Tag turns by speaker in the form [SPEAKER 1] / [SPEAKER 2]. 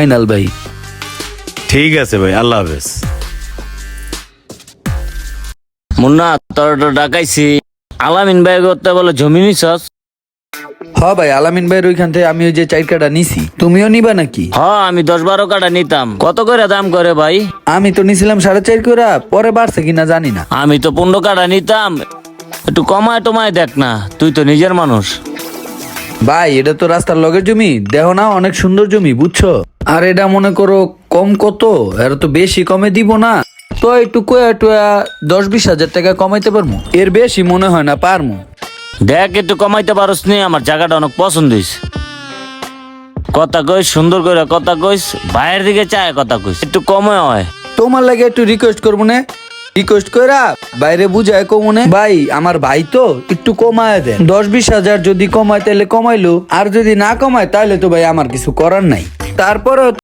[SPEAKER 1] Final ভাই।
[SPEAKER 2] ঠিক আছে ভাই, আল্লাহ হাফেজ।
[SPEAKER 3] মুন্না তোর তো ডাকাইছি, আলামিন ভাই করতে বলে জমি নিছস?
[SPEAKER 1] হ ভাই, আলামিন ভাইয়ের ওইখান থেকে আমি ওই যে 4 কাটা নিছি, তুমিও নিবা নাকি?
[SPEAKER 3] হ, আমি 10-12 কাটা নিতাম। কত করে দাম করে ভাই?
[SPEAKER 1] আমি তো নিছিলাম 4.5 করে, পরে বাড়ছে কিনা জানি না।
[SPEAKER 3] আমি তো 15 কাটা নিতাম, একটু কমায় টমায় দেখ না, তুই তো নিজের মানুষ।
[SPEAKER 1] ভাই এটা তো রাস্তার লগের জমি, দেখো না অনেক সুন্দর জমি, বুঝছো? আর এটা মনে করো কম কত, এর তো বেশি কমে দিব না, তো একটু কয়া টয়া 10-20 হাজার টাকা কমাইতে পারবো, এর বেশি মনে হয় না পারমু।
[SPEAKER 3] দেখ একটু কমাইতে পারস নি? আমার জায়গাটা অনেক পছন্দ হইছে। কথা কইস সুন্দর করে, কথা কইস, বাইরের দিকে চায় কথা কইস, একটু কমে হয়।
[SPEAKER 1] তোমার লাগে একটু রিকোয়েস্ট করবো না, রিকোয়েস্ট কইরা বাইরে বুঝায় কমুনে। ভাই আমার ভাই তো, একটু কমায় দেন, 10-20 হাজার যদি কমায় তাহলে কমাইলো, আর যদি না কমায় তাহলে তো ভাই আমার কিছু করার নাই। তারপরে